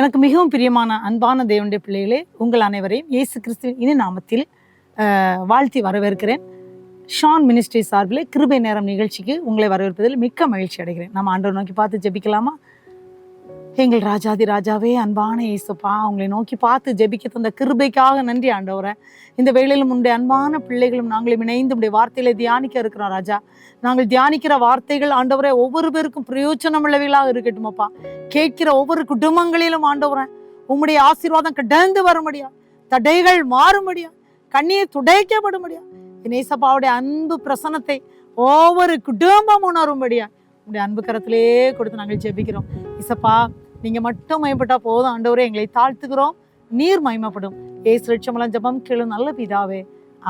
எனக்கு மிகவும் பிரியமான அன்பான தேவனுடைய பிள்ளைகளே, உங்கள் அனைவரையும் இயேசு கிறிஸ்துவின் இனி நாமத்தில் வாழ்த்தி வரவேற்கிறேன். ஷான் மினிஸ்ட்ரி சார்பில் கிருபை நேரம் நிகழ்ச்சிக்கு உங்களை வரவேற்பதில் மிக்க மகிழ்ச்சி அடைகிறேன். நம்ம ஆண்டவர் நோக்கி பார்த்து ஜெபிக்கலாமா? எங்கள் ராஜாதி ராஜாவே, அன்பான இயேசுப்பா, உங்களை நோக்கி பார்த்து ஜெபிக்க தந்த கிருபைக்காக நன்றி ஆண்டவரே. இந்த வேளையிலும் உங்களுடைய அன்பான பிள்ளைகளும் நாங்களும் இணைந்து உடைய வார்த்தையில தியானிக்க இருக்கிறோம் ராஜா. நாங்கள் தியானிக்கிற வார்த்தைகள் ஆண்டவரே ஒவ்வொரு பேருக்கும் பிரயோஜனம் உள்ளவைகளாக இருக்கட்டுமப்பா. கேட்கிற ஒவ்வொரு குடும்பங்களிலும் ஆண்டவரே உம்முடைய ஆசீர்வாதம் கடந்து வர முடியாது, தடைகள் மாற முடியாது, கண்ணீர் துடைக்கப்பட முடியாது. இயேசுப்பாவுடைய அன்பு பிரசன்னத்தை ஒவ்வொரு குடும்பம் உணரும்படியா உடைய அன்பு கரத்திலே கொடுத்து நாங்கள் ஜெபிக்கிறோம். இசப்பா, நீங்க மட்டும் மயப்பட்டா போதும் ஆண்டவரே, எங்களை தாழ்த்துக்கிறோம், நீர் மகிமைப்படும். ஏசு லட்சமெல்லாம் ஜெபம் கேளு நல்ல பிதாவே,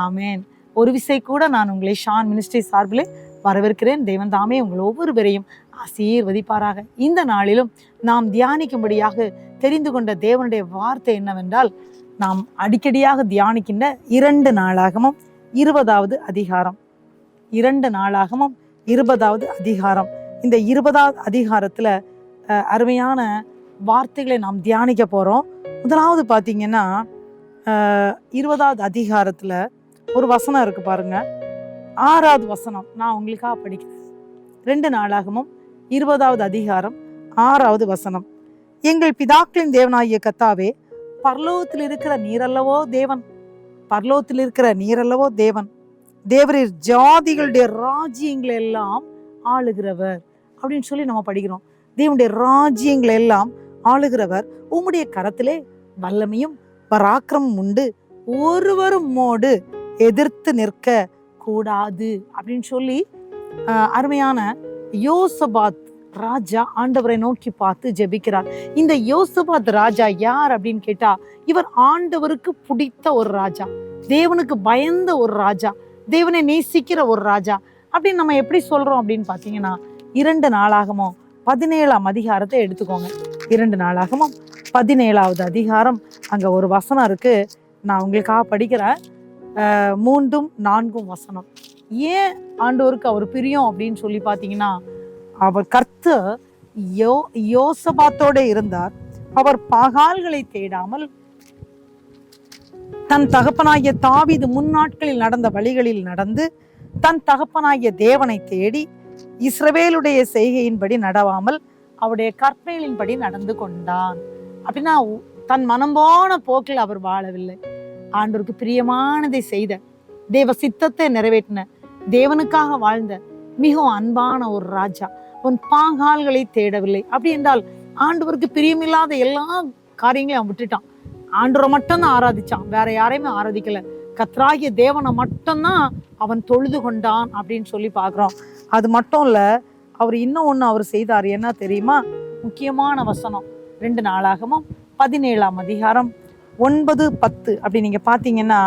ஆமேன். ஒரு விசை கூட நான் உங்களை ஷான் மினிஸ்ட்ரி சார்பிலே வரவேற்கிறேன். தேவன் தாமே உங்கள் ஒவ்வொருவரையும் ஆசீர்வதிப்பாராக. இந்த நாளிலும் நாம் தியானிக்கும்படியாக தெரிந்து கொண்ட தேவனுடைய வார்த்தை என்னவென்றால், நாம் அடிக்கடியாக தியானிக்கின்ற 2 நாளாகமும் 20வது அதிகாரம். 2 நாளாகமும் 20வது அதிகாரம். இந்த 20வது அதிகாரத்துல அருமையான வார்த்தைகளை நாம் தியானிக்க போறோம். முதலாவது பார்த்தீங்கன்னா 20வது அதிகாரத்துல ஒரு வசனம் இருக்கு பாருங்க, 6வது வசனம் நான் உங்களுக்காக படிக்கிறேன். 2 நாளாகமும் 20வது அதிகாரம் 6வது வசனம். எங்கள் பிதாக்களின் தேவனாகிய கர்த்தாவே, பரலோகத்தில் இருக்கிற நீரல்லவோ தேவன், பரலோகத்தில் இருக்கிற நீரல்லவோ தேவன், தேவரீர் ஜாதிகளுடைய ராஜ்யங்களை எல்லாம் ஆளுகிறவர் அப்படின்னு சொல்லி நம்ம படிக்கிறோம். தேவனுடைய ராஜ்யங்களை எல்லாம் ஆளுகிறவர், உம்முடைய கரத்திலே வல்லமையும் பராக்கிரமும் உண்டு, ஒருவரும் மோடு எதிர்த்து நிற்க கூடாது அப்படின்னு சொல்லி அருமையான யோசபாத் ராஜா ஆண்டவரை நோக்கி பார்த்து ஜெபிக்கிறார். இந்த யோசபாத் ராஜா யார் அப்படின்னு கேட்டா, இவர் ஆண்டவருக்கு பிடித்த ஒரு ராஜா, தேவனுக்கு பயந்த ஒரு ராஜா, தேவனை நேசிக்கிற ஒரு ராஜா அப்படின்னு நம்ம எப்படி சொல்றோம் அப்படின்னு பார்த்தீங்கன்னா, 2 நாளாகமும் 17ஆம் அதிகாரத்தை எடுத்துக்கோங்க. 2 நாளாகமும் 17வது அதிகாரம், அங்க ஒரு வசனம் இருக்கு, நான் உங்களுக்காக படிக்கிறேன். 3ம் 4ம் வசனம். ஏன் ஆண்டவருக்கு அவர் பிரியம் அப்படின்னு சொல்லி பார்த்தீங்கன்னா, அவர் கர்த்தர் யோசபாத்தோட இருந்தார். அவர் பாகால்களை தேடாமல் தன் தகப்பனாகிய தாவீது முன்னாட்களில் நடந்த வழிகளில் நடந்து தன் தகப்பனாகிய தேவனை தேடி இஸ்ரவேலுடைய செய்கையின்படி நடவாமல் அவருடைய கற்பனைகளின்படி நடந்து கொண்டான். அப்படின்னா தன் மனம் போன போக்கில் அவர் வாழவில்லை. ஆண்டவருக்கு பிரியமானதை செய்த, தேவ சித்தத்தை நிறைவேற்றின, தேவனுக்காக வாழ்ந்த மிகவும் அன்பான ஒரு ராஜா. உன் பாகால்களை தேடவில்லை. அப்படி என்றால் ஆண்டவருக்கு பிரியமில்லாத எல்லா காரியங்களையும் அவன் விட்டுட்டான். ஆண்டவரை மட்டும்தான் ஆராதிச்சான், வேற யாரையுமே ஆராதிக்கல. கர்த்தராகிய தேவனை மட்டும்தான் அவன் தொழுது கொண்டான் அப்படின்னு சொல்லி பார்க்குறோம். அது மட்டும் இல்ல, அவர் இன்னும் ஒன்று அவர் செய்தார். என்ன தெரியுமா? முக்கியமான வசனம் 2 நாளாகமும் 17ஆம் அதிகாரம் 9, 10 அப்படி நீங்க பார்த்தீங்கன்னா,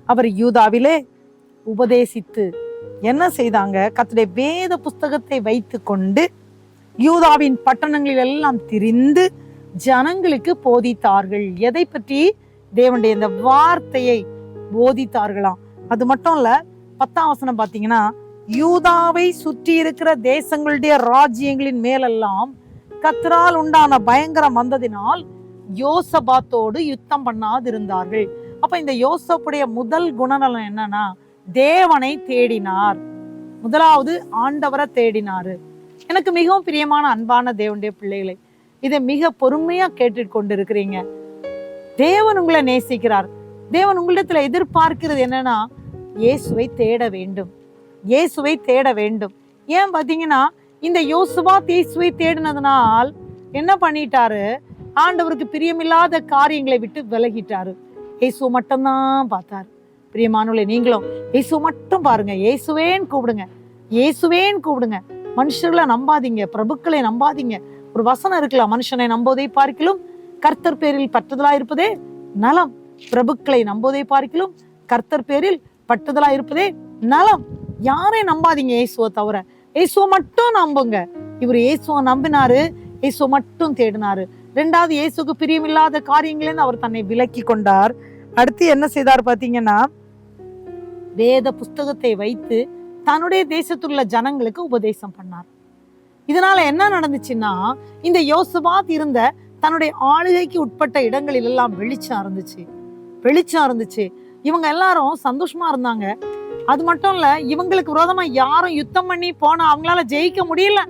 அவர் யூதாவிலே உபதேசித்து என்ன செய்தாங்க? கர்த்தருடைய வேத புஸ்தகத்தை வைத்து கொண்டு யூதாவின் பட்டணங்களில் எல்லாம் திரிந்து ஜனங்களுக்கு போதித்தார்கள். எதை பற்றி? தேவனுடைய இந்த வார்த்தையை போதித்தார்களாம். அது மட்டும் இல்ல, 10ஆம் வசனம் பார்த்தீங்கன்னா, யூதாவை சுற்றி இருக்கிற தேசங்களுடைய ராஜ்யங்களின் மேலெல்லாம் கர்த்தரால் உண்டான பயங்கரம் வந்ததினால் யோசபாத்தோடு யுத்தம் பண்ணாதிருந்தார்கள். அப்ப இந்த யோசப்புடைய முதல் குணநலம் என்னன்னா, தேவனை தேடினார். முதலாவது ஆண்டவரை தேடினாரு. எனக்கு மிகவும் பிரியமான அன்பான தேவனுடைய பிள்ளைகளை, இதை மிக பொறுமையா கேட்டு கொண்டிருக்கிறீங்க. தேவன் உங்களை நேசிக்கிறார். தேவன் உங்களிடத்துல எதிர்பார்க்கிறது என்னன்னா, இயேசுவை தேட வேண்டும், இயேசுவை தேட வேண்டும். ஏன் பார்த்தீங்கன்னா, இந்த யோசுபாத் இயேசுவை தேடினதுனால் என்ன பண்ணிட்டாரு? ஆண்டவருக்கு பிரியமில்லாத காரியங்களை விட்டு விலகிட்டாரு. இயேசு மட்டும்தான் பார்த்தாரு. பிரியமானவர்களே, நீங்களும் இயேசு மட்டும் பாருங்க, இயேசுவேன்னு கூப்பிடுங்க, இயேசுவேன்னு கூப்பிடுங்க. மனுஷர்களை நம்பாதீங்க, பிரபுக்களை நம்பாதீங்க. ஒரு வசனம் இருக்கலாம், மனுஷனை நம்புவதை பார்க்கிலும் கர்த்தர் பேரில் பற்றுதலா இருப்பதே நலம், பிரபுக்களை நம்புவதை பார்க்கிலும் கர்த்தர் பேரில் பற்றுதலா இருப்பதே நலம். யாரை நம்பாதீங்க இயேசுவை தவிர, இயேசுவை மட்டும் நம்புங்க. இவர் இயேசுவை நம்பினாரு, இயேசுவை மட்டும் தேடினாரு. 2வது, இயேசுக்கு பிரியமில்லாத காரியங்களிலிருந்து அவர் தன்னை விலக்கி கொண்டார். அடுத்து என்ன செய்தார் பார்த்தீங்கன்னா, வேத புஸ்தகத்தை வைத்து தன்னுடைய தேசத்துள்ள ஜனங்களுக்கு உபதேசம் பண்ணார். இதனால என்ன நடந்துச்சுன்னா, இந்த யோசபாத் இருந்த தன்னுடைய ஆளுகைக்கு உட்பட்ட இடங்களில் எல்லாம் வெளிச்சம் இருந்துச்சு. இவங்க எல்லாரும் சந்தோஷமா இருந்தாங்க. அது மட்டும் இல்ல, இவங்களுக்கு விரோதமா யாரும் யுத்தம் பண்ணி போனா அவங்களால ஜெயிக்க முடியல.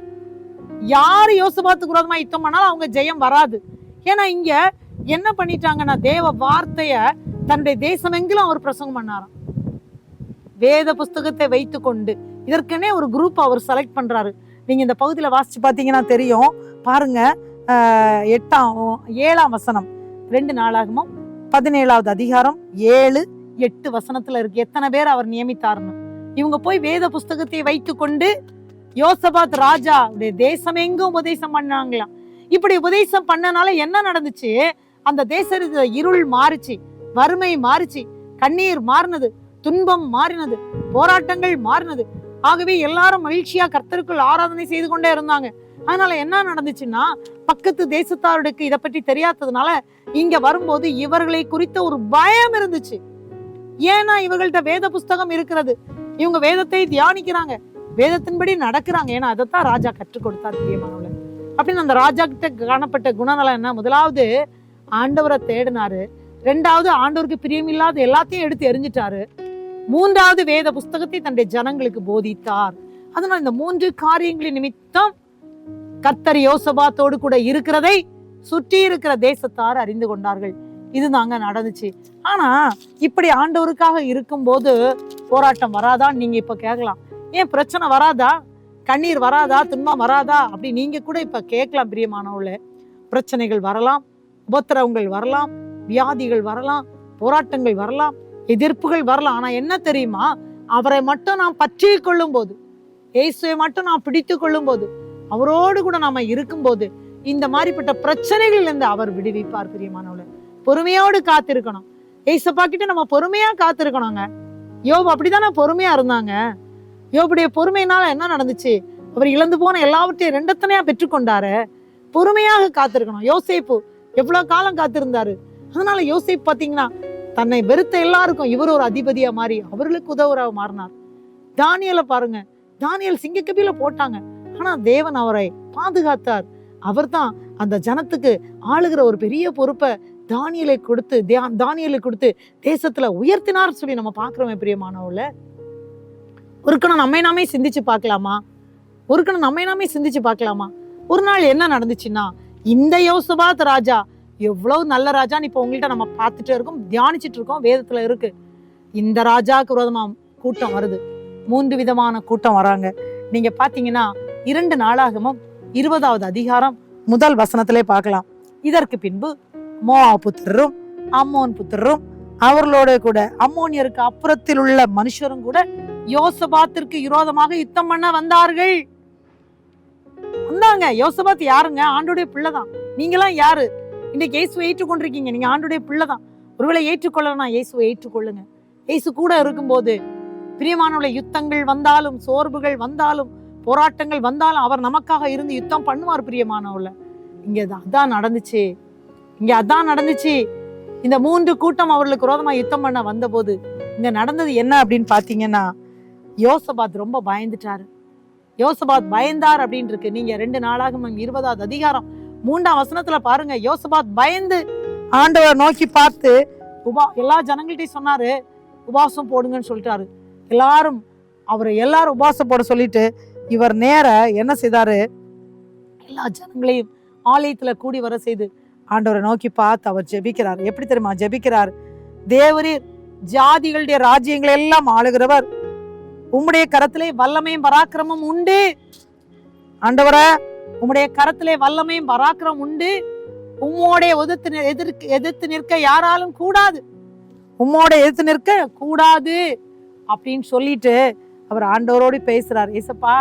யாரு யோசபாத்துக்கு விரோதமா யுத்தம் பண்ணாலும் அவங்க ஜெயம் வராது. ஏன்னா இங்க என்ன பண்ணிட்டாங்கன்னா, தேவ வார்த்தைய தன்னுடைய தேசம் எங்கிலும் அவர் பிரசங்கம் பண்ணாராம். வேத புஸ்தகத்தை வைத்து கொண்டு இதற்கனே ஒரு குரூப் அவர் செலக்ட் பண்றாரு. நீங்க இந்த பகுதியில வாசிச்சு பாத்தீங்கன்னா தெரியும். பாருங்க, 7ஆம் வசனம், 2 நாளாகமும் 17வது அதிகாரம் 7-8 வசனத்துல இருக்கு எத்தனை பேர் அவர் நியமித்தார்னு. இவங்க போய் வேத புஸ்தகத்தை வைத்து கொண்டு யோசபாத் ராஜா தேசம் எங்கும் உபதேசம் பண்ணாங்களாம். இப்படி உபதேசம் பண்ணனால என்ன நடந்துச்சு? அந்த தேசத்துல இருள் மாறிச்சு, வறுமை மாறிச்சு, கண்ணீர் மாறினது, துன்பம் மாறினது, போராட்டங்கள் மாறினது. ஆகவே எல்லாரும் மகிழ்ச்சியா கர்த்தருக்குள் ஆராதனை செய்து கொண்டே இருந்தாங்க. அதனால என்ன நடந்துச்சுன்னா, பக்கத்து தேசத்தாருக்கு இதை பற்றி தெரியாததுனால இங்க வரும்போது இவர்களை குறித்த ஒரு பயம் இருந்துச்சு. ஏன்னா இவர்கள்ட்ட வேத புஸ்தகம் இருக்கிறது, இவங்க வேதத்தை தியானிக்கிறாங்க, வேதத்தின்படி நடக்கிறாங்க. ஏன்னா அதைத்தான் ராஜா கற்றுக் கொடுத்தார் பிரியமானவர்களே. அப்படின்னு அந்த ராஜா கிட்ட காணப்பட்ட குணநலம் என்ன? முதலாவது ஆண்டவரை தேடினாரு, 2வது ஆண்டவருக்கு பிரியமில்லாத எல்லாத்தையும் எடுத்து எரிஞ்சிட்டாரு, 3வது வேத புஸ்தகத்தை தன்னுடைய ஜனங்களுக்கு போதித்தார். அதனால இந்த 3 காரியங்களின் நிமித்தம் கர்த்தர் யோசபாத்தோடு கூட இருக்கிறதை சுற்றி இருக்கிற தேசத்தார் அறிந்து கொண்டார்கள். இதுதாங்க நடந்துச்சு. ஆனா இப்படி ஆண்டவருக்காக இருக்கும்போது போராட்டம் வராதான்னு நீங்க இப்ப கேட்கலாம். ஏன் பிரச்சனை வராதா? கண்ணீர் வராதா? துன்பம் வராதா? அப்படி நீங்க கூட இப்ப கேட்கலாம் பிரியமானவர்களே. பிரச்சனைகள் வரலாம், உபத்திரவங்கள் வரலாம், வியாதிகள் வரலாம், போராட்டங்கள் வரலாம், எதிர்ப்புகள் வரலாம். ஆனா என்ன தெரியுமா? அவரை மட்டும் நாம் பற்றி கொள்ளும் போது, இயேசுவை மட்டும் நாம் பிடித்து கொள்ளும் போது, அவரோடு கூட நாம இருக்கும்போது இந்த மாதிரிப்பட்ட பிரச்சனைகள் இருந்து அவர் விடுவிப்பார் பிரியமானவர்களே. பொறுமையோடு காத்திருக்கணும். ஏசப்பா கிட்ட நம்ம பொறுமையா காத்திருக்கணுங்க. யோபு அப்படித்தானே பொறுமையா இருந்தாங்க. யோபுடைய பொறுமையினால என்ன நடந்துச்சு? அவர் இழந்து போன எல்லாவற்றையும் 2 பெற்றுக்கொண்டாரு. பொறுமையாக காத்திருக்கணும். யோசேப்பு எவ்வளவு காலம் காத்திருந்தாரு. அதனால யோசேப்பு பாத்தீங்கன்னா தன்னை வெறுத்த எல்லாருக்கும் இவர் ஒரு அதிபதியா மாறி அவர்களுக்கு உதவுறா மாறினார். தானியேலை பாருங்க, தானியேல் சிங்கக்கபில போட்டாங்க, ஆனா தேவன் அவரை பாதுகாத்தார். அவர் தான் அந்த ஜனத்துக்கு ஆளுகிற ஒரு பெரிய பொறுப்பை தானியேலை கொடுத்து தேசத்துல உயர்த்தினார் சொல்லி நம்ம பாக்குறோமே பிரியமானவர்களே. ஒருக்கணும் நம்மை நாமே சிந்திச்சு பார்க்கலாமா? ஒரு நாள் என்ன நடந்துச்சுன்னா, இந்த யோசபாத் ராஜா எவ்வளவு நல்ல ராஜான்னு இப்ப உங்கள்கிட்ட நம்ம பார்த்துட்டே இருக்கோம், தியானிச்சுட்டு இருக்கோம், வேதத்துல இருக்கு. இந்த ராஜாவுக்கு விரோதமா கூட்டம் வருது. 3 விதமான கூட்டம் வராங்க. நீங்க பாத்தீங்கன்னா 2 நாளாகமும் 20வது அதிகாரம் 1 வசனத்திலே பார்க்கலாம். இதற்கு பின்பு மோவாப் புத்திரரும் அம்மோன் புத்திரரும் அவர்களோட கூட அம்மோனியருக்கு அப்புறத்தில் உள்ள மனுஷரும் கூட யோசபாத்திற்கு விரோதமாக யுத்தம் பண்ண வந்தார்கள். யோசபாத் யாருங்க? ஆண்டோடைய பிள்ளைதான். நீங்களாம் யாரு? இன்னைக்கு இயேசுவை ஏற்றுக்கொண்டிருக்கீங்க, நீங்க ஆண்டோடைய பிள்ளைதான். ஒருவேளை ஏற்றுக்கொள்ளனா இயேசுவை ஏற்றுக்கொள்ளுங்க. இயேசு கூட இருக்கும்போது பிரியமானவர்களே, யுத்தங்கள் வந்தாலும், சோர்வுகள் வந்தாலும், போராட்டங்கள் வந்தாலும் அவர் நமக்காக இருந்து யுத்தம் பண்ணுவார் பிரியமானவர்களே. இங்க அதான் நடந்துச்சு. இந்த 3 கூட்டம் அவர்களுக்கு விரோதமா யுத்தம் பண்ண வந்த போது இங்க நடந்தது என்ன அப்படின்னு பாத்தீங்கன்னா, யோசபாத் ரொம்ப பயந்துட்டாரு. யோசபாத் பயந்தார் அப்படின்னு இருக்கு. நீங்க 2 நாளாகமும் 20வது அதிகாரம் 3ஆம் வசனத்துல பாருங்க. யோசபாத் பயந்து ஆண்டவரை நோக்கி பார்த்து எல்லா ஜனங்கள்ட்டையும் சொன்னாரு, உபாசம் போடுங்கன்னு சொல்லிட்டாரு. எல்லாரும் உபாசம் போட சொல்லிட்டு இவர் நேர என்ன செய்தாரு? எல்லா ஜனங்களையும் ஆலயத்துல கூடி வர செய்து ஆண்டவரை நோக்கி பார்த்து அவர் ஜெபிக்கிறார். எப்படி தெரியுமா ஜெபிக்கிறார்? தேவரீர் ஜாதிகளுடைய ராஜ்யங்களை எல்லாம் ஆளுகிறவர், உம்முடைய கரத்திலே வல்லமையும் பராக்கிரமும் உண்டு. ஆண்டவரே, உம்முடைய கரத்திலே வல்லமையும் பராக்கிரமும் உண்டு. உம்மோட எதிர்த்து நிற்க யாராலும் கூடாது. அப்படின்னு சொல்லிட்டு அவர் ஆண்டவரோடு பேசுறார். ஏசப்பா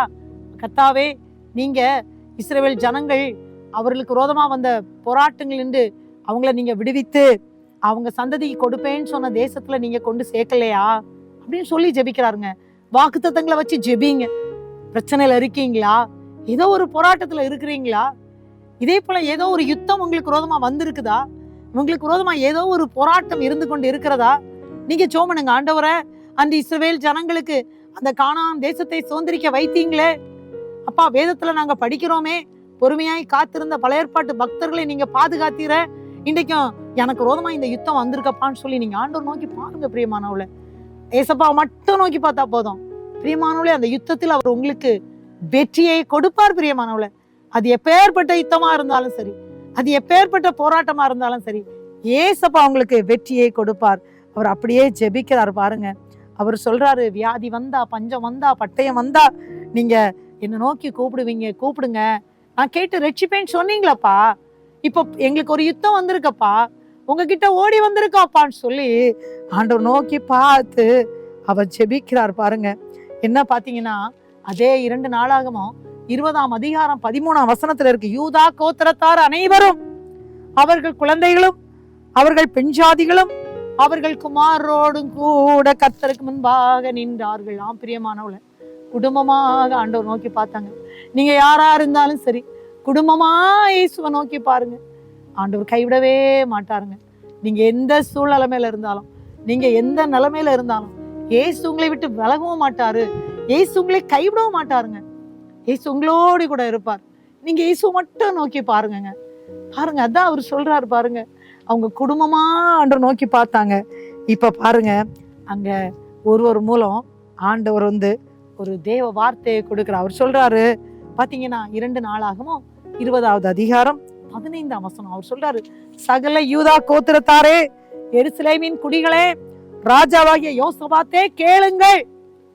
கர்த்தாவே, நீங்க இஸ்ரவேல் ஜனங்கள் அவர்களுக்கு விரோதமா வந்த போராட்டங்கள் என்று அவங்கள நீங்க விடுவித்து அவங்க சந்ததிக்கு கொடுப்பேன்னு சொன்ன தேசத்துல நீங்க கொண்டு சேர்க்கலையா அப்படின்னு சொல்லி ஜெபிக்கிறாருங்க. வாக்குத்தத்தங்களை வச்சு ஜெபிங்க. பிரச்சனையில இருக்கீங்களா? ஏதோ ஒரு போராட்டத்துல இருக்கிறீங்களா? இதே போல ஏதோ ஒரு யுத்தம் உங்களுக்கு விரோதமா வந்திருக்குதா? உங்களுக்கு விரோதமா ஏதோ ஒரு போராட்டம் இருந்து கொண்டு இருக்கிறதா? நீங்க சோமனுங்க, ஆண்டவரே, அந்த இஸ்ரவேல் ஜனங்களுக்கு அந்த கானான் தேசத்தை சுதந்திரிக்க வைத்தீங்களே அப்பா, வேதத்துல நாங்க படிக்கிறோமே, பொறுமையாய் காத்திருந்த பழைய ஏற்பாட்டு பக்தர்களை நீங்க பாதுகாத்தீர. இன்றைக்கும் எனக்கு ரோதமா இந்த யுத்தம் வந்திருக்கப்பான்னு சொல்லி நீங்க ஆண்டவர் நோக்கி பாருங்க பிரியமானவள. ஏசப்பா மட்டும் நோக்கி பார்த்தா போதும் பிரியமானவளே. அந்த யுத்தத்தில் அவர் உங்களுக்கு வெற்றியை கொடுப்பார் பிரியமானவள. அது எப்பேற்பட்ட யுத்தமா இருந்தாலும் சரி, அது எப்பேற்பட்ட போராட்டமா இருந்தாலும் சரி, ஏசப்பா உங்களுக்கு வெற்றியை கொடுப்பார். அவர் அப்படியே ஜெபிக்கிறார் பாருங்க. அவர் சொல்றாரு, வியாதி வந்தா, பஞ்சம் வந்தா, பட்டயம் வந்தா நீங்க என்ன நோக்கி கூப்பிடுங்க, நான் கேட்டு ரட்சிப்பேன்னு சொன்னீங்களப்பா. இப்போ எங்களுக்கு ஒரு யுத்தம் வந்திருக்கப்பா, உங்ககிட்ட ஓடி வந்திருக்காப்பான்னு சொல்லி ஆண்டவர் நோக்கி பார்த்து அவர் ஜெபிக்கிறார் பாருங்க. என்ன பாத்தீங்கன்னா, அதே 2 நாளாகமும் 20ஆம் அதிகாரம் 13ஆம் வசனத்துல இருக்கு. யூதா கோத்திரத்தார் அனைவரும், அவர்கள் குழந்தைகளும், அவர்கள் பெண்ஜாதிகளும், அவர்கள் குமாரோடும் கூட கர்த்தருக்கு முன்பாக நின்றார்கள். பிரியமானவள, குடும்பமாக ஆண்டவர் நோக்கி பார்த்தாங்க. நீங்க யாரா இருந்தாலும் சரி, குடும்பமா இயேசுவை நோக்கி பாருங்க. ஆண்டவர் கைவிடவே மாட்டாருங்க. நீங்க எந்த சூழ்நிலைமையில இருந்தாலும், நீங்க எந்த நிலைமையில இருந்தாலும், இயேசு உங்களை விட்டு விலகவும் மாட்டாரு. இயேசு உங்களை கைவிடவும் மாட்டாருங்க. இயேசு உங்களோடு கூட இருப்பார். நீங்க இயேசு மட்டும் நோக்கி பாருங்க. பாருங்க, அதான் அவர் சொல்றாரு பாருங்க. அவங்க குடும்பமா ஆண்டவர் நோக்கி பார்த்தாங்க. இப்ப பாருங்க, அங்க ஒருவர் மூலம் ஆண்டவர் ஒரு தேவ வார்த்தையை கொடுக்கிறார். அவர் சொல்றாரு பாத்தீங்கன்னா, 2 நாளாகவும் 20ஆவது அதிகாரம் 15ஆம் வசனம். அவர் சொல்றாரு, சகல யூதா கோத்திரத்தாரே, எருசலேமின் குடிகளே, ராஜாவாகிய யோசபாத்தே கேளுங்கள்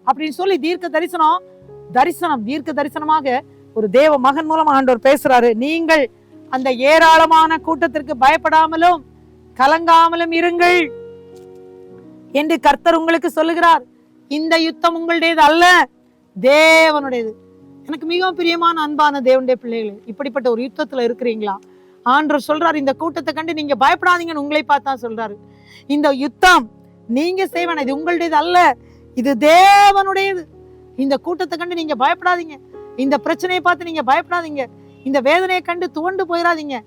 அப்படின்னு சொல்லி தீர்க்க தரிசனமாக ஒரு தேவ மகன் மூலம் ஆண்டவர் பேசுறாரு. நீங்கள் அந்த ஏராளமான கூட்டத்திற்கு பயப்படாமலும் கலங்காமலும் இருங்கள் என்று கர்த்தர் உங்களுக்கு சொல்லுகிறார். இந்த யுத்தம் உங்களுடையது அல்ல, தேவனுடையது. எனக்கு மிகவும் பிரியமான அன்பான தேவனுடைய பிள்ளைகளே, இப்படிப்பட்ட ஒரு யுத்தத்துல இருக்கிறீங்களா? ஆண்டவர் சொல்றாரு, இந்த கூட்டத்தை கண்டு நீங்க பயப்படாதீங்கன்னு உங்களை பார்த்தா சொல்றாரு. இந்த யுத்தம் நீங்க செய்வேன், இது உங்களுடையது அல்ல, இது தேவனுடையது. இந்த கூட்டத்தை கண்டு நீங்க பயப்படாதீங்க, இந்த பிரச்சனையை பார்த்து நீங்க பயப்படாதீங்க, இந்த வேதனையை கண்டு துவண்டு போயிடாதீங்க.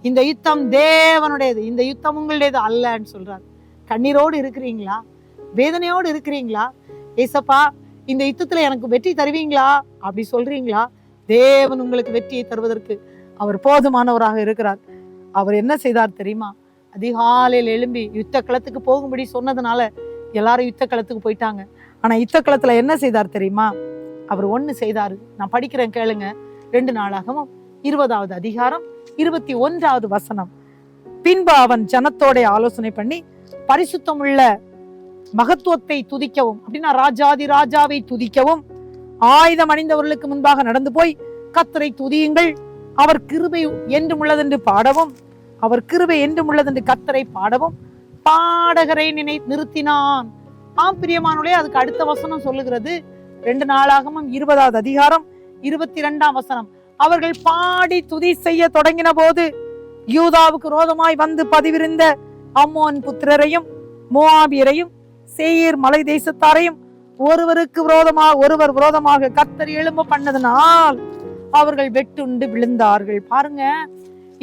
இந்த யுத்தம் தேவனுடையது, இந்த யுத்தம் உங்களுடையது அல்லன்னு சொல்றாரு. கண்ணீரோடு இருக்கிறீங்களா? வேதனையோடு இருக்கிறீங்களா? ஏசப்பா, இந்த யுத்தத்துல எனக்கு வெற்றி தருவீங்களா அப்படி சொல்றீங்களா? தேவன் உங்களுக்கு வெற்றியை தருவதற்கு அவர் போதுமானவராக இருக்கிறார். அவர் என்ன செய்தார் தெரியுமா? அதிகாலையில் எழும்பி யுத்த களத்துக்கு போகும்படி சொன்னதுனால எல்லாரும் யுத்த களத்துக்கு போயிட்டாங்க. ஆனா யுத்த களத்துல என்ன செய்தார் தெரியுமா? அவர் ஒண்ணு செய்தாரு. நான் படிக்கிறேன் கேளுங்க. 2 நாளாகவும் 20ஆவது அதிகாரம் 21ஆவது வசனம். பின்பு அவன் ஜனத்தோட ஆலோசனை பண்ணி பரிசுத்தமுள்ள மகத்துவத்தை துதிக்கவும், அப்படின்னா ராஜாதி ராஜாவை துதிக்கவும், ஆயுதம் அணிந்தவர்களுக்கு முன்பாக நடந்து போய் கர்த்தரை துதியுங்கள், அவர் கிருபை என்றும் உள்ளதென்று பாடவும், அவர் கிருபை என்றும் உள்ளதென்று கர்த்தரை பாடவும் பாடகரை நிறுத்தினான். பிரியமானவர்களே, அதுக்கு அடுத்த வசனம் சொல்லுகிறது. 2 நாளாகவும் 20ஆவது அதிகாரம் 22ஆம் வசனம். அவர்கள் பாடி துதி செய்ய தொடங்கின போது யூதாவுக்கு விரோதமாய் வந்து பதிவிருந்த அம்மோன் புத்திரரையும் மோவாபியரையும் சேயீர் மலை தேசத்தாரையும் ஒருவர் விரோதமாக கர்த்தர் எழும்ப பண்ணதுனால் அவர்கள் வெட்டுண்டு விழுந்தார்கள். பாருங்க,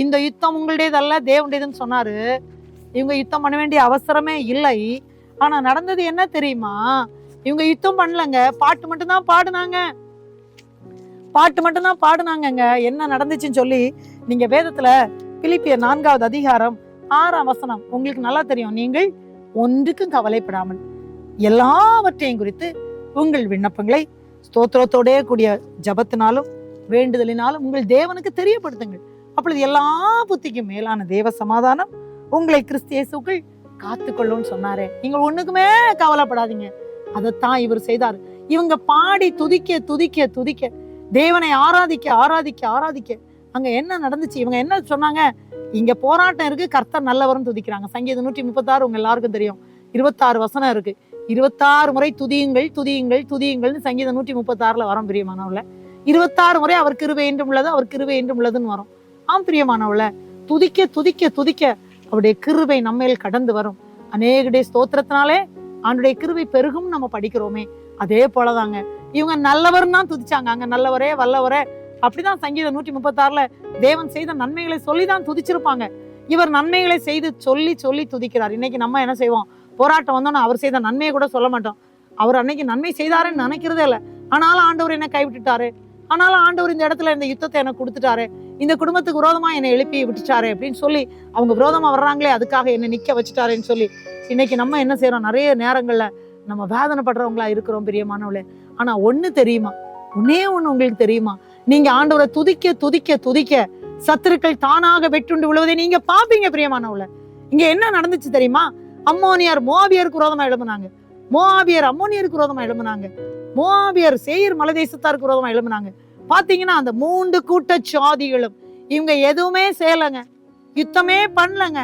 இந்த யுத்தம் உங்களுடையதல்ல, தேவனுடையதுன்னு சொன்னாரு. இவங்க யுத்தம் பண்ண வேண்டிய அவசரமே இல்லை. ஆனா நடந்தது என்ன தெரியுமா? இவங்க யுத்தம் பண்ணலங்க, பாட்டு மட்டும்தான் பாடுனாங்க. என்ன நடந்துச்சுன்னு சொல்லி நீங்க வேதத்துல பிலிப்பியர் 4ஆவது அதிகாரம் 6ஆம் வசனம் உங்களுக்கு நல்லா தெரியும். நீங்கள் ஒன்றுக்கும் கவலைப்படாமல் எல்லாவற்றையும் குறித்து உங்கள் விண்ணப்பங்களை ஸ்தோத்திரத்தோடே கூடிய ஜபத்தினாலும் வேண்டுதலினாலும் உங்கள் தேவனுக்கு தெரியப்படுத்துங்கள். அப்பொழுது எல்லா புத்திக்கும் மேலான தேவ சமாதானம் உங்களை கிறிஸ்து இயேசுக்குள் காத்துக்கொள்ளும்னு சொன்னாரே. நீங்கள் ஒண்ணுக்குமே கவலைப்படாதீங்க. அதைத்தான் இவர் செய்தார். இவங்க பாடி துதிக்க தேவனை ஆராதிக்க அங்க என்ன நடந்துச்சு? இவங்க என்ன சொன்னாங்க? இங்க போராட்டம் இருக்கு, கர்த்தர் நல்லவர்னு துதிக்கிறாங்க. சங்கீதம் 136 உங்க எல்லாருக்கும் தெரியும். 26 வசனம் இருக்கு. 26 முறை துதியுங்கள்னு சங்கீதம் 136 வரும் பிரியமானவள. 26 முறை அவர் கிருபை என்றும் உள்ளதுன்னு வரும். பிரியமானவள, துதிக்க அவருடைய கிருபை நம்மேல் கடந்து வரும். அநேகடைய ஸ்தோத்திரத்தினாலே அவனுடைய கிருபை பெருகும் நம்ம படிக்கிறோமே. அதே போலதாங்க இவங்க நல்லவர்னு தான் துதிச்சாங்க. அங்க நல்லவரே வல்லவரே அப்படிதான் சங்கீதம் 136 தேவன் செய்த நன்மைகளை சொல்லிதான் துதிச்சிருப்பாங்க. இவர் நன்மைகளை செய்து சொல்லி துதிக்கிறார். இன்னைக்கு நம்ம என்ன செய்வோம்? போராட்டம் வந்தோம்னா அவர் செய்த நன்மையை கூட சொல்ல மாட்டோம். அவர் அன்னைக்கு நன்மை செய்தாருன்னு நினைக்கிறதே இல்லை. ஆனாலும் ஆண்டவர் என்ன கைவிட்டுட்டாரு, ஆனாலும் ஆண்டவர் இந்த இடத்துல இந்த யுத்தத்தை எனக்கு கொடுத்துட்டாரு, இந்த குடும்பத்துக்கு விரோதமா என்னை எழுப்பி விட்டுட்டாரே அப்படின்னு சொல்லி அவங்க விரோதமா வர்றாங்களே, அதுக்காக என்னை நிக்க வச்சுட்டாரேன்னு சொல்லி இன்னைக்கு நம்ம என்ன செய்யறோம்? நிறைய நேரங்கள்ல நம்ம வேதனைப்படுறவங்களா இருக்கிறோம் பிரியமானவளே. ஆனா ஒண்ணு தெரியுமா? ஒன்னே ஒண்ணு உங்களுக்கு தெரியுமா? நீங்க ஆண்டவரை துதிக்க துதிக்க துதிக்க சத்துருக்கள் தானாக வெட்டுண்டு விழுவதை நீங்க பாப்பீங்க பிரியமானவள. இங்க என்ன நடந்துச்சு தெரியுமா? அம்மோனியர் மோவாபியருக்கு விரோதமா எழுப்புனாங்க, மோவாபியர் அம்மோனியருக்கு விரோதமா எழுப்புனாங்க, மோவாபியர் சேயீர் மலைதேசத்தாருக்கு விரோதமா எழுப்புனாங்க. பாத்தீங்கன்னா அந்த 3 கூட்ட சாதிகளும் இவங்க எதுவுமே செய்யலங்க, யுத்தமே பண்ணலங்க.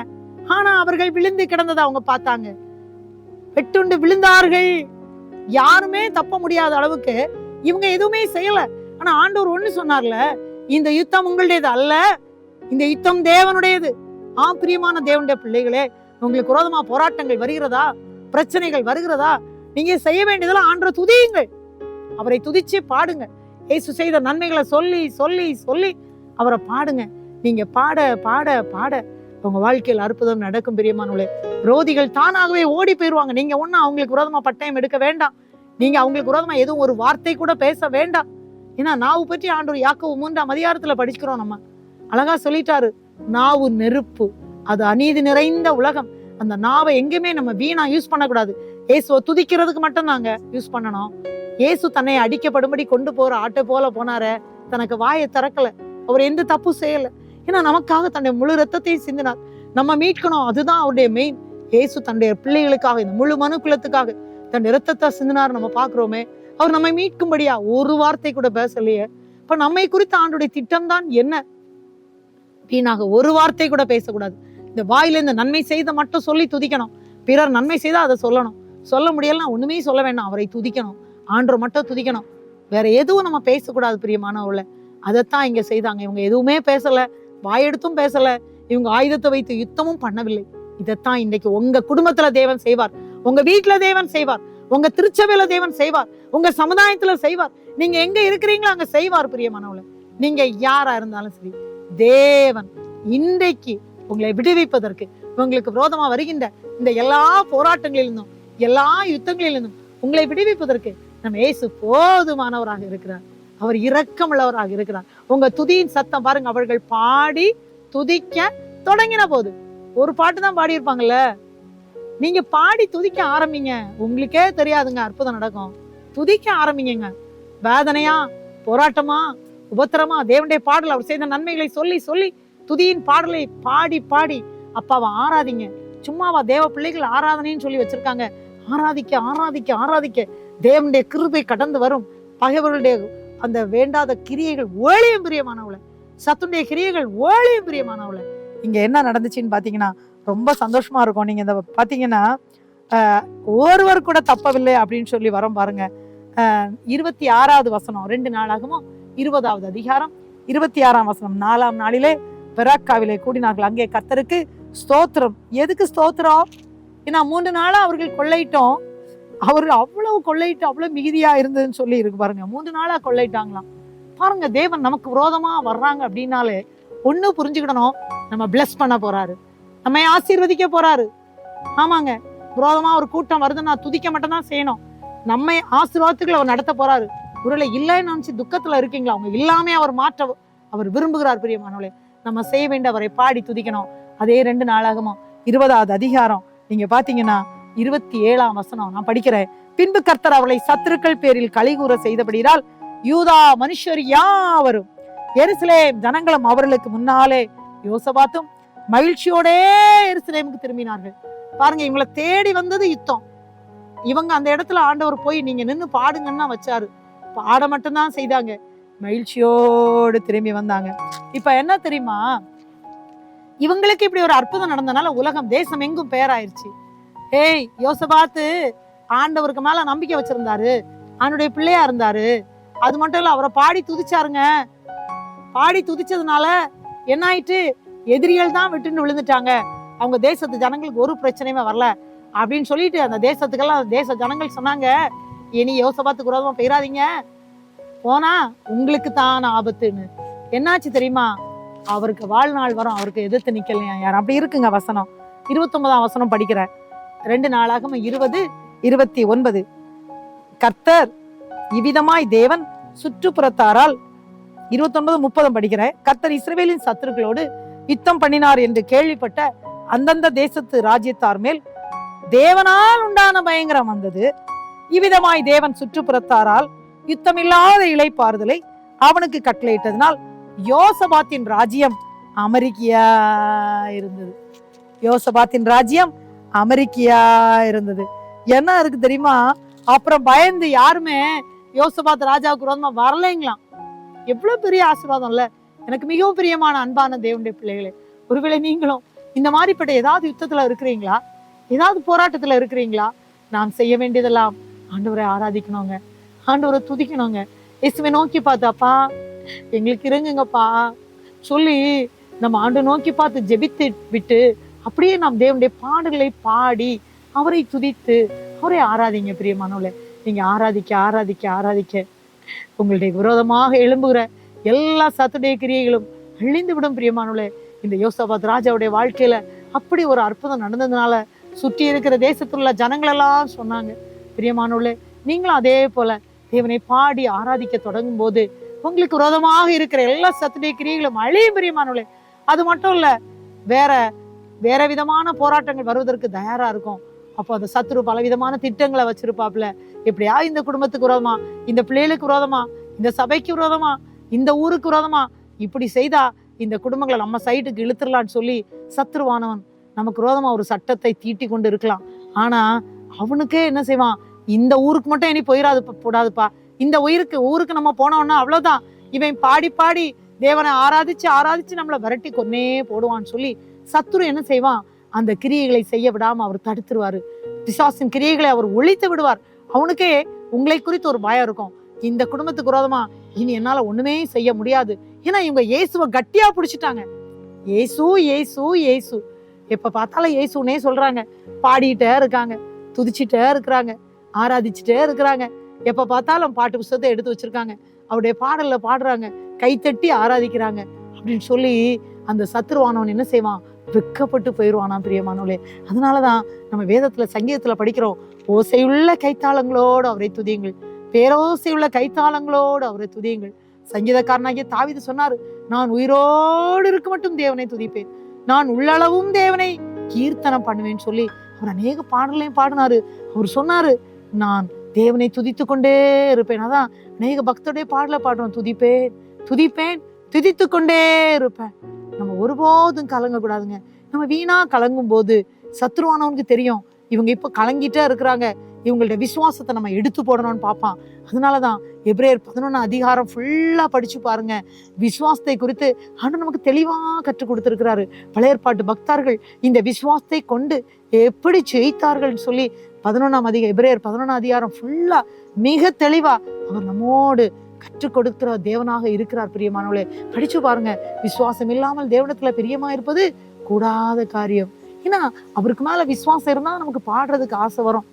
ஆனா அவர்கள் விழுந்து கிடந்ததை அவங்க பார்த்தாங்க, வெட்டுண்டு விழுந்தார்கள். யாருமே தப்ப முடியாத அளவுக்கு இவங்க எதுவுமே செய்யல. ஆனா ஆண்டவர் ஒண்ணு சொன்னார்ல, இந்த யுத்தம் உங்களுடையது அல்ல, இந்த யுத்தம் தேவனுடையது. பிரியமான தேவனுடைய பிள்ளைகளே, உங்களுக்கு விரோதமா போராட்டங்கள் வருகிறதா, பிரச்சனைகள் வருகிறதா, நீங்க செய்ய வேண்டியதெல்லாம் ஆண்டவரை துதியுங்கள், அவரை துதிச்சு பாடுங்க. இயேசு செய்த நன்மைகளை சொல்லி சொல்லி சொல்லி அவரை பாடுங்க. நீங்க பாட பாட பாட உங்க வாழ்க்கையில் அற்புதம் நடக்கும் பிரியமானவளே. விரோதிகள் தானாகவே ஓடி போயிருவாங்க. நீங்க ஒன்னும் அவங்களுக்கு விரோதமா பட்டயம் எடுக்க வேண்டாம், நீங்க அவங்களுக்கு விரோதமா எதுவும் ஒரு வார்த்தை கூட பேச வேண்டாம். ஏன்னா நாவு பற்றி ஆண்டவர் யாக்கோபு 3ஆம் அதிகாரத்துல படிச்சுக்கிறோம். நம்ம அழகா சொல்லிட்டாரு, நாவு நெருப்பு, அது அநீதி நிறைந்த உலகம். அந்த நாவை எங்குமே நம்ம வீணா யூஸ் பண்ணக்கூடாது. இயேசுவை துதிக்கிறதுக்கு மட்டும் நாங்க யூஸ் பண்ணணும். இயேசு தன்னை அடிக்கப்படும்படி கொண்டு போற ஆட்டை போல போனார, தனக்கு வாயை திறக்கல, அவர் எந்த தப்பு செய்யல. ஏன்னா நமக்காக தன்னுடைய முழு ரத்தத்தையும் சிந்தினார், நம்ம மீட்கணும், அதுதான் அவருடைய மெயின். இயேசு தன்னுடைய பிள்ளைகளுக்காக, இந்த முழு மனுக்குலத்துக்காக தன்னுடைய ரத்தத்தை சிந்தினார். நம்ம பாக்குறோமே, அவர் நம்மை மீட்கும்படியா ஒரு வார்த்தை கூட பேசலையே. இப்ப நம்மை குறித்த ஆண்டுடைய திட்டம் தான் என்ன? வீணாக ஒரு வார்த்தை கூட பேசக்கூடாது. இந்த வாயில இந்த நன்மை செய்த மட்டும் சொல்லி துதிக்கணும். பிறர் நன்மை செய்தா அதை சொல்லணும். சொல்ல முடியலன்னா ஒண்ணுமே சொல்ல வேண்டாம், அவரை துதிக்கணும், ஆண்டவர் மட்டும் துதிக்கணும். வேற எதுவும் நம்ம பேசக்கூடாது பிரியமானவர்களே. அதைத்தான் இங்க செய்தாங்க. இவங்க எதுவுமே பேசல, வாயெடுத்தும் பேசல, இவங்க ஆயுதத்தை வைத்து யுத்தமும் பண்ணவில்லை. இதைத்தான் இன்னைக்கு உங்க குடும்பத்துல தேவன் செய்வார், உங்க வீட்டுல தேவன் செய்வார், உங்க திருச்சபையில தேவன் செய்வார், உங்க சமுதாயத்துல செய்வார். நீங்க எங்க இருக்கிறீங்களோ அங்க செய்வார் பிரியமானவர்களே. நீங்க யாரா இருந்தாலும் சரி, தேவன் இன்றைக்கு உங்களை விடுவிப்பதற்கு, உங்களுக்கு விரோதமா வருகின்ற இந்த எல்லா போராட்டங்களிலிருந்தும் எல்லா யுத்தங்களிலிருந்தும் உங்களை விடுவிப்பதற்கு நம்ம இயேசு போதுமானவராக இருக்கிறார். அவர் இரக்கமுள்ளவராக இருக்கிறார். உங்க துதியின் சத்தம் பாருங்க, அவர்கள் பாடி துதிக்க தொடங்கின போது, ஒரு பாட்டு தான் பாடி இருப்பாங்கல்ல, நீங்க பாடி துதிக்க ஆரம்பிங்க, உங்களுக்கே தெரியாதுங்க, அற்புதம் நடக்கும். துதிக்க ஆரம்பிங்க. வேதனையா, போராட்டமா, உபத்திரமா, தேவனுடைய பாடல், அவர் செய்த நன்மைகளை சொல்லி சொல்லி துதியின் பாடலை பாடி பாடி அப்பாவை ஆராதிங்க. சும்மாவா தேவ பிள்ளைகள் ஆராதனைன்னு சொல்லி வச்சிருக்காங்க? ஆராதிக்க ஆராதிக்க ஆராதிக்க தேவனுடைய கிருபை கடந்து வரும். பகைவர்களுடைய அந்த வேண்டாத கிரியைகள் ஓழியும் பிரியமானவள, சத்துடைய கிரியைகள் ஓழியும் பிரியமானவள. இங்க என்ன நடந்துச்சுன்னு பாத்தீங்கன்னா ரொம்ப சந்தோஷமா இருக்கும். நீங்க இந்த பாத்தீங்கன்னா ஒருவர் கூட தப்பவில்லை அப்படின்னு சொல்லி வரோம் பாருங்க. 26வது வசனம், 2 நாளாகமோ 20வது அதிகாரம் 26ஆம் வசனம். 4ஆம் நாளிலே பெராக்காவிலே கூடினார்கள், அங்கே கர்த்தருக்கு ஸ்தோத்திரம். எதுக்கு ஸ்தோத்திரம்? ஏன்னா 3 நாளா அவர்கள் கொள்ளையிட்டோம், அவர்கள் அவ்வளவு கொள்ளையிட்டு அவ்வளவு மிகுதியா இருந்ததுன்னு சொல்லி இருக்கு பாருங்க. 3 நாளா கொள்ளையிட்டாங்களாம். பாருங்க, தேவன் நமக்கு விரோதமா வர்றாங்க அப்படின்னாலே ஒண்ணு புரிஞ்சுக்கிடணும், நம்ம பிளஸ் பண்ண போறாரு, நம்ம ஆசீர்வதிக்க போறாரு. ஆமாங்க, விரோதமா ஒரு கூட்டம் வருதுன்னா துதிக்க மட்டும் தான் செய்யணும். நம்மை ஆசீர்வாதத்துக்குள்ள அவர் நடத்த போறாரு. ஒருவேளை இல்லைன்னு நினைச்சு துக்கத்துல இருக்கீங்களா? அவங்க இல்லாமே அவர் மாற்ற அவர் விரும்புகிறார் பிரியமானவளே. நம்ம செய்ய வேண்டிய அவரை பாடி துதிக்கணும். அதே 2 நாளாகமோ 20வது அதிகாரம் நீங்க பாத்தீங்கன்னா 27ஆம் வசனம் நான் படிக்கிறேன். பின்பு கர்த்தர் அவளை சத்துருக்கள் பேரில் கலிகூற செய்தபடியால் யூதா மனுஷர் யாவரும் எருசலேம் ஜனங்களும் அவர்களுக்கு முன்னாலே யோசபாத்தும் மகிழ்ச்சியோட எருசலேமுக்கு திரும்பினார்கள். பாருங்க, இவங்களை தேடி வந்தது யுத்தம். இவங்க அந்த இடத்துல ஆண்டவர் போய் நீங்க நின்னு பாடுங்கன்னா வச்சாரு. பாட மட்டும்தான் செய்தாங்க, மகிழ்ச்சியோடு திரும்பி வந்தாங்க. இப்ப என்ன தெரியுமா, இவங்களுக்கு இப்படி ஒரு அற்புதம் நடந்தனால உலகம் தேசம் எங்கும் பெயராயிருச்சு. ஏய், யோசபாத்து ஆண்டவருக்கு மேல நம்பிக்கை வச்சிருந்தாரு, அவனுடைய பிள்ளையா இருந்தாரு. அது மட்டும் இல்ல, அவரை பாடி துதிச்சாருங்க. பாடி துதிச்சதுனால என்ன ஆயிட்டு, எதிரிகள் தான் விட்டுன்னு விழுந்துட்டாங்க. அவங்க தேசத்து ஜனங்களுக்கு ஒரு பிரச்சனையுமே வரல அப்படின்னு சொல்லிட்டு அந்த தேசத்துக்கெல்லாம் தேச ஜனங்கள் சொன்னாங்க, இனி யோசபாத்துக்கு விரோதமா போயிடாதீங்க, போனா உங்களுக்கு தான் ஆபத்துன்னு. என்னாச்சு தெரியுமா, அவருக்கு வாழ்நாள் வரும், அவருக்கு எதிர்த்து நிக்கலையா யார்? அப்படி இருக்குங்க வசனம். 29ஆம் வசனம் படிக்கிறேன். 2 நாளாகமோ 20:29. கர்த்தர் இவ்விதமாய் தேவன் சுற்றுப்புறத்தாரால் 29-30 படிக்கிறேன். கர்த்தர் இஸ்ரவேலின் சத்துருக்களோடு யுத்தம் பண்ணினார் என்று கேள்விப்பட்ட அந்தந்த தேசத்து ராஜ்யத்தார் மேல் தேவனால் உண்டான பயங்கரம் வந்தது. இவ்விதமாய் தேவன் சுற்றுப்புறத்தாரால் யுத்தமில்லாத இளைப்பாறுதலை அவனுக்கு கட்டளையிட்டதனால் யோசபாத்தின் ராஜ்யம் அமெரிக்கியா இருந்தது. யோசபாத்தின் ராஜ்யம் அமெரிக்கியா இருந்தது. என்ன இருக்கு தெரியுமா? அப்புறம் பயந்து யாருமே யோசபாத் ராஜாவுக்கு விரோதமா வரலைங்களாம். எவ்வளவு பெரிய ஆசீர்வாதம் இல்ல? எனக்கு மிகவும் பிரியமான அன்பான தேவனுடைய பிள்ளைகளே, ஒருவேளை நீங்களும் இந்த மாதிரிப்பட்ட ஏதாவது யுத்தத்துல இருக்கிறீங்களா? ஏதாவது போராட்டத்துல இருக்கிறீங்களா? நாம் செய்ய வேண்டியதெல்லாம் ஆண்டவரை ஆராதிக்கணுங்க, ஆண்டவரை துதிக்கணுங்க. இயேசுவை நோக்கி பார்த்தாப்பா எங்களுக்கு இருங்குங்கப்பா சொல்லி நம்ம ஆண்டு நோக்கி பார்த்து ஜெபித்து விட்டு அப்படியே நாம் தேவனுடைய பாடல்களை பாடி அவரை துதித்து அவரை ஆராதிங்க. பிரியமானவர்களே, நீங்க ஆராதிக்க ஆராதிக்க ஆராதிக்க உங்களுடைய விரோதமாக எழும்புகிற எல்லா சத்துடைய கிரியைகளும் அழிந்து விடும். பிரியமானவர்களே, இந்த யோசபாத் ராஜாவுடைய வாழ்க்கையில அப்படி ஒரு அற்புதம் நடந்ததுனால சுற்றி இருக்கிற தேசத்துள்ள ஜனங்கள் எல்லாம் சொன்னாங்க. பிரியமானவர்களே, நீங்களும் அதே போல தேவனை பாடி ஆராதிக்க தொடங்கும் போது உங்களுக்கு விரோதமாக இருக்கிற எல்லா சத்துடைய கிரியைகளும் அழியும். பிரியமானவர்களே, அது மட்டும் இல்ல, வேற விதமான போராட்டங்கள் வருவதற்கு தயாரா இருக்கும். அப்போ அந்த சத்துரு பலவிதமான திட்டங்களை வச்சிருப்பாப்ல. எப்படியா இந்த குடும்பத்துக்கு விரோதமா, இந்த பிள்ளைகளுக்கு விரோதமா, இந்த சபைக்கு விரோதமா, இந்த ஊருக்கு விரோதமா இப்படி செய்தா இந்த குடும்பங்களை நம்ம சைட்டுக்கு இழுத்துடலான்னு சொல்லி சத்துருவானவன் நமக்கு விரோதமா ஒரு சட்டத்தை தீட்டி கொண்டு இருக்கலாம். ஆனா அவனுக்கே என்ன செய்வான்? இந்த ஊருக்கு மட்டும் இனி போடாதுப்பா, இந்த ஊருக்கு நம்ம போனோம்னா அவ்வளவுதான், இவன் பாடி பாடி தேவனை ஆராதிச்சு ஆராதிச்சு நம்மளை விரட்டி கொன்னே போடுவான்னு சொல்லி சத்துரு என்ன செய்வான்? அந்த கிரியைகளை செய்ய விடாம அவர் தடுத்துருவாரு. பிசாசின் கிரியைகளை அவர் ஒழித்து விடுவார். அவனுக்கே உங்களை குறித்து ஒரு பயம் இருக்கும். இந்த குடும்பத்துக்கு விரோதமா இனி என்னால ஒண்ணுமே செய்ய முடியாது. ஏன்னா இவங்க இயேசுவை கட்டியா பிடிச்சிட்டாங்க. இயேசு இயேசு இயேசு, எப்ப பார்த்தாலும் இயேசுனே சொல்றாங்க. பாடிட்டே இருக்காங்க, துதிச்சுட்டே இருக்கிறாங்க, ஆராதிச்சுட்டே இருக்கிறாங்க. எப்ப பார்த்தாலும் பாட்டு புத்தகத்தை எடுத்து வச்சிருக்காங்க, அவருடைய பாடல்ல பாடுறாங்க, கைத்தட்டி ஆராதிக்கிறாங்க அப்படின்னு சொல்லி அந்த சத்துருவானவன் என்ன செய்வான்? வெக்கப்பட்டு போயிடுவானா. பிரியமானவளே, அதனாலதான் நம்ம வேதத்துல சங்கீதத்துல படிக்கிறோம், ஓசையுள்ள கைத்தாளங்களோடு அவரை துதியுங்கள், பேரோசையுள்ள கைத்தாளங்களோடு அவரை துதியுங்கள். சங்கீதக்காரனாகிய தாவீது சொன்னாரு, நான் உயிரோடு இருக்க மட்டும் தேவனை துதிப்பேன், நான் உள்ளளவும் தேவனை கீர்த்தனம் பண்ணுவேன்னு சொல்லி அவர் அநேக பாடலையும் பாடினாரு. அவர் சொன்னாரு, நான் தேவனை துதித்து கொண்டே இருப்பேன். அதான் அநேக பக்தருடைய பாடலை பாடுறோம், துதிப்பேன் துதிப்பேன் துதித்து கொண்டே இருப்பேன். நம்ம ஒருபோதும் கலங்க கூடாதுங்க. நம்ம வீணா கலங்கும் போது சத்ருவானவனுக்கு தெரியும், இவங்க இப்ப கலங்கிட்டே இருக்கிறாங்க, இவங்களுடைய விசுவாசத்தை நம்ம எடுத்து போடணும்னு பார்ப்பான். அதனாலதான் எபிரேயர் 11 அதிகாரம் ஃபுல்லா படிச்சு பாருங்க. விசுவாசத்தை குறித்து ஆண்டவர் நமக்கு தெளிவா கற்றுக் கொடுத்திருக்கிறாரு. பழைய ஏற்பாட்டு பக்தர்கள் இந்த விசுவாசத்தை கொண்டு எப்படி ஜெயித்தார்கள் சொல்லி எபிரேயர் 11 அதிகாரம் ஃபுல்லா மிக தெளிவா அவர் நம்மோடு கற்றுக் கொடுக்கிற தேவனாக இருக்கிறார். பிரியமானவளே, படிச்சு பாருங்க. விசுவாசம் இல்லாமல் தேவனத்துல பிரியமா இருப்பது கூடாத காரியம். ஏன்னா அவருக்கு மேல விசுவாசம் இருந்தா நமக்கு பாடுறதுக்கு ஆசை வரும்.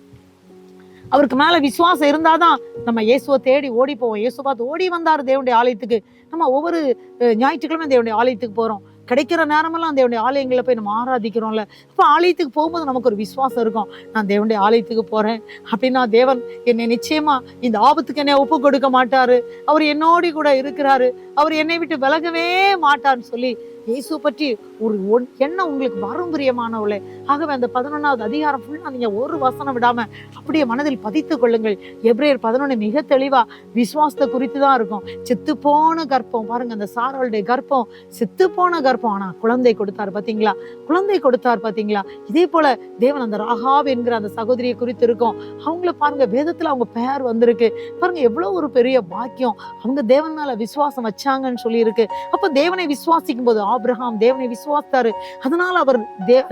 அவருக்கு மேல விசுவாசம் இருந்தாதான் நம்ம இயேசுவை தேடி ஓடி போவோம். இயேசு பார்த்து ஓடி வந்தாரு தேவனுடைய ஆலயத்துக்கு. நம்ம ஒவ்வொரு ஞாயிற்றுக்கிழமை தேவனுடைய ஆலயத்துக்கு போறோம். கிடைக்கிற நேரமெல்லாம் தேவனுடைய ஆலயங்களை போய் நம்ம ஆராதிக்கிறோம்ல. அப்போ ஆலயத்துக்கு போகும்போது நமக்கு ஒரு விசுவாசம் இருக்கும், நான் தேவனுடைய ஆலயத்துக்கு போறேன் அப்படின்னா தேவன் என்னை நிச்சயமா இந்த ஆபத்துக்கு என்னை ஒப்பு கொடுக்க மாட்டாரு, அவர் என்னோடி கூட இருக்கிறாரு, அவர் என்னை விட்டு விலகவே மாட்டார்னு சொல்லி இயேசு பற்றி ஒரு எண்ணம் உங்களுக்கு வரும். பிரியமானவளே, ஆகவே அந்த 11வது அதிகாரம் ஃபுல்லா நீங்க ஒரு வசனம் விடாம அப்படியே மனதில் பதித்துக் கொள்ளுங்கள். எபிரேயர் 11 மிக தெளிவா விசுவாசத்தை குறித்து தான் இருக்கும். செத்து போன கர்ப்பம் பாருங்க, அந்த சாராளுடைய கர்ப்பம் செத்து போன கர்ப்பம், ஆனா குழந்தை கொடுத்தாரு பாத்தீங்களா, குழந்தை கொடுத்தார் பாத்தீங்களா. இதே போல தேவன் அந்த ராகாப் என்கிற அந்த சகோதரியை குறித்து இருக்கும். அவங்கள பாருங்க, வேதத்துல அவங்க பெயர் வந்திருக்கு பாருங்க, எவ்வளவு ஒரு பெரிய பாக்கியம். அவங்க தேவன் மேல விசுவாசம் வச்சாங்கன்னு சொல்லி இருக்கு. அப்ப தேவனை விசுவாசிக்கும் போது ஆபிரகாம் தேவனை விசுவாசித்தாரு, அதனால அவர்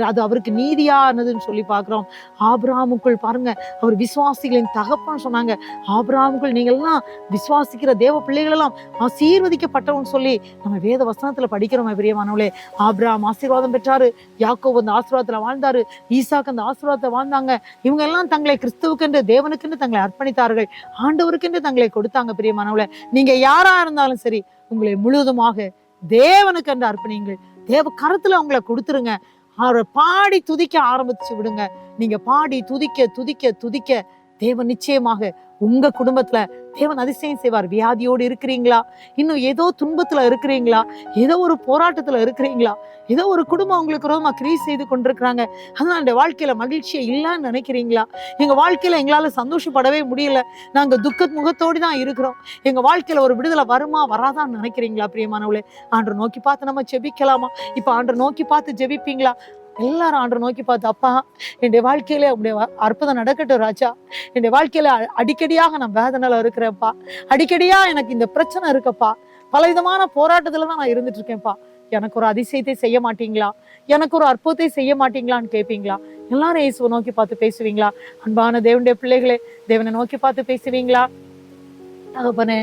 அது அவருக்கு நீதியானதுன்னு சொல்லி பார்க்கிறோம். ஆபிரகாமுக்குள் பாருங்க, அவர் விசுவாசிகளின் தகப்பன்னு சொன்னாங்க. ஆபிரகாமுக்குள் நீங்க எல்லாம் விசுவாசிக்கிற தேவ பிள்ளைகள் எல்லாம் ஆசீர்வதிக்கப்பட்டவன்னு சொல்லி நம்ம வேத வசனத்துல படிக்கிறோம். பிரியமானவளே, ஆபிரகாம் ஆசீர்வாதம் பெற்றாரு, யாக்கோபு அந்த ஆசீர்வாதத்துல வாழ்ந்தாரு, ஈசாக்கு அந்த ஆசீர்வாதத்தை வாழ்ந்தாங்க. இவங்க எல்லாம் தங்களை கிறிஸ்துவுக்கென்று தேவனுக்கென்று தங்களை அர்ப்பணித்தார்கள், ஆண்டவருக்கென்று தங்களை கொடுத்தாங்க. பிரியமானவளே, நீங்க யாரா இருந்தாலும் சரி, உங்களை முழுவதுமாக தேவனுக்கு என்று அர்ப்பணிங்கள். தேவ கரத்துல அவங்களை கொடுத்துருங்க. அவரை பாடி துதிக்க ஆரம்பிச்சு விடுங்க. நீங்க பாடி துதிக்க துதிக்க துதிக்க தேவன் நிச்சயமாக உங்க குடும்பத்துல தேவன் அதிசயம் செய்வார். வியாதியோடு இருக்கிறீங்களா, இன்னும் ஏதோ துன்பத்துல இருக்கிறீங்களா, ஏதோ ஒரு போராட்டத்துல இருக்கிறீங்களா, ஏதோ ஒரு குடும்பம் உங்களுக்கு ரோமா கிரியை செய்து கொண்டிருக்கிறாங்க, அதனால இந்த வாழ்க்கையில மகிழ்ச்சியை இல்லைன்னு நினைக்கிறீங்களா, எங்க வாழ்க்கையில எங்களால சந்தோஷப்படவே முடியல, நாங்க துக்க முகத்தோடு தான் இருக்கிறோம், எங்க வாழ்க்கையில ஒரு விடுதலை வருமா வராதான்னு நினைக்கிறீங்களா? பிரியமானவளே, ஆண்டவர் நோக்கி பார்த்து நம்ம ஜெபிக்கலாமா? இப்ப ஆண்டவர் நோக்கி பார்த்து ஜெபிப்பீங்களா? எல்லாரும் ஆண்டவர் நோக்கி பார்த்து, அப்பா என்னுடைய வாழ்க்கையில உங்களுடைய அற்புதம் நடக்கட்டும் ராஜா, என்னுடைய வாழ்க்கையில அடிக்கடியாக நான் வேதனையில இருக்கிறேன்ப்பா, அடிக்கடியா எனக்கு இந்த பிரச்சனை இருக்குப்பா, பலவிதமான போராட்டத்துல தான் நான் இருந்துட்டு இருக்கேன்ப்பா, எனக்கு ஒரு அதிசயத்தை செய்ய மாட்டீங்களா, எனக்கு ஒரு அற்புதத்தை செய்ய மாட்டீங்களான்னு கேட்பீங்களா? எல்லாரும் இயேசுவை நோக்கி பார்த்து பேசுவீங்களா? அன்பான தேவனுடைய பிள்ளைகளே, தேவனை நோக்கி பார்த்து பேசுவீங்களா? தகப்பனே,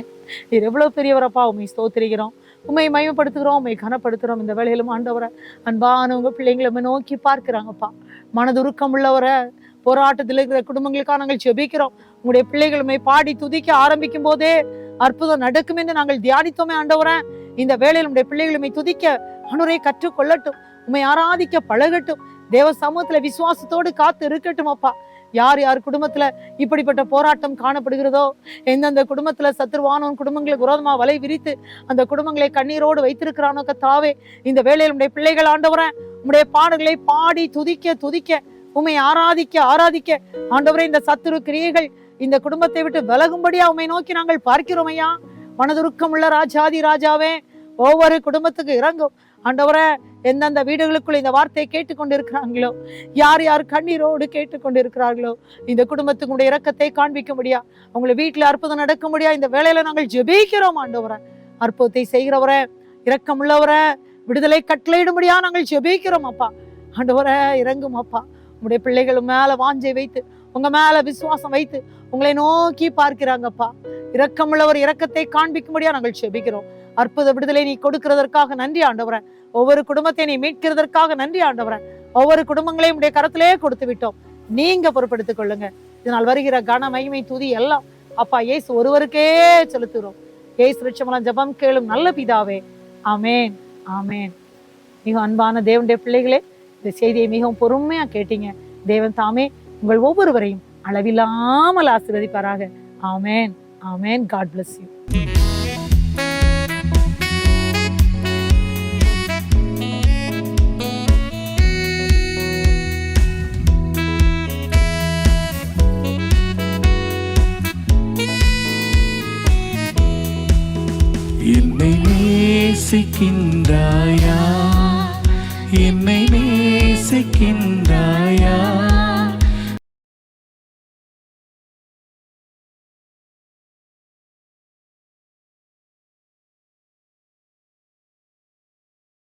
நீர் எவ்வளவு பெரியவரப்பா, உண்மை ஸ்தோத்திரிக்கிறோம், உண்மை மயமப்படுத்துகிறோம், உண்மை கனப்படுத்துகிறோம். இந்த வேலையிலும் ஆண்டவரை அன்பானவங்க பிள்ளைங்களை நோக்கி பார்க்கிறாங்கப்பா, மனதுருக்கம் உள்ளவரை, போராட்டத்தில் இருக்கிற குடும்பங்களுக்காக நாங்கள் ஜெபிக்கிறோம். உங்களுடைய பிள்ளைகளுமே பாடி துதிக்க ஆரம்பிக்கும் போதே அற்புதம் நடக்கும் என்று நாங்கள் தியானித்தோமே ஆண்டவரை. இந்த வேளையில் உங்களுடைய பிள்ளைகளுமே துதிக்க ஆண்டவரை கற்றுக்கொள்ளட்டும், உண்மை ஆராதிக்க பழகட்டும், தேவ சமூகத்துல விசுவாசத்தோடு காத்து இருக்கட்டும் அப்பா. யார் யார் குடும்பத்துல இப்படிப்பட்ட போராட்டம் காணப்படுகிறதோ, எந்தெந்த குடும்பத்துல சத்துருவானவன் குடும்பங்களுக்கு விரோதமா வலை விரித்து அந்த குடும்பங்களை கண்ணீரோடு வைத்திருக்கிறானோ கர்த்தாவே, இந்த வேளையில் உடைய பிள்ளைகள் ஆண்டவரே உம்முடைய பாடல்களை பாடி துதிக்க துதிக்க, உம்மை ஆராதிக்க ஆராதிக்க ஆண்டவரே, இந்த சத்துரு கிரியைகள் இந்த குடும்பத்தை விட்டு விலகும்படியா உம்மை நோக்கி நாங்கள் பார்க்கிறோம் ஐயா. மனதுருக்கம் உள்ள ராஜாதி ராஜாவே, ஒவ்வொரு குடும்பத்துக்கு இறங்கும் ஆண்டவரே. எந்தெந்த வீடுகளுக்குள்ள இந்த வார்த்தையை கேட்டுக்கொண்டு இருக்கிறாங்களோ, யார் யார் கண்ணீரோடு கேட்டுக்கொண்டு இருக்கிறார்களோ, இந்த குடும்பத்துக்கு இரக்கத்தை காண்பிக்க முடியா, உங்களை வீட்டுல அற்புதம் நடக்க முடியா, இந்த வேளையில நாங்கள் ஜெபிக்கிறோம் ஆண்டவரே. அற்புதத்தை செய்கிறவரே, இரக்கம் உள்ளவரே, விடுதலை கட்டளையிடும்படியா நாங்கள் ஜெபிக்கிறோம் அப்பா. ஆண்டவரே இறங்கும் அப்பா. உங்களுடைய பிள்ளைகள் மேல வாஞ்சை வைத்து, உங்க மேல விசுவாசம் வைத்து உங்களை நோக்கி பார்க்கிறாங்கப்பா. இரக்கம் உள்ளவர் இரக்கத்தை காண்பிக்கும்படியா நாங்கள் ஜெபிக்கிறோம். அற்புத விடுதலை நீ கொடுக்கிறதற்காக நன்றி ஆண்டவரே. ஒவ்வொரு குடும்பத்தை நீ மீட்கிறதற்காக நன்றி ஆண்டவரே. ஒவ்வொரு குடும்பங்களையும் உடைய கரத்திலே கொடுத்து விட்டோம், நீங்க பொறுப்படுத்திக் கொள்ளுங்க. இதனால் வருகிற கன மகிமை துதி எல்லாம் அப்பா இயேசு ஒருவருக்கே செலுத்துகிறோம். இயேசு ரட்சகனாம் ஜெபம் கேளும் நல்ல பிதாவே, ஆமேன் ஆமேன். மிக அன்பான தேவனுடைய பிள்ளைகளே, இந்த செய்தியை மிகவும் பொறுமையா கேட்டீங்க. தேவன் தாமே உங்கள் ஒவ்வொருவரையும் அளவில்லாமல் ஆசீர்வதிப்பாராக. ஆமேன் ஆமேன். God bless you. என்னை நேசிக்கின்றாயா, என்னை நேசிக்கின்ற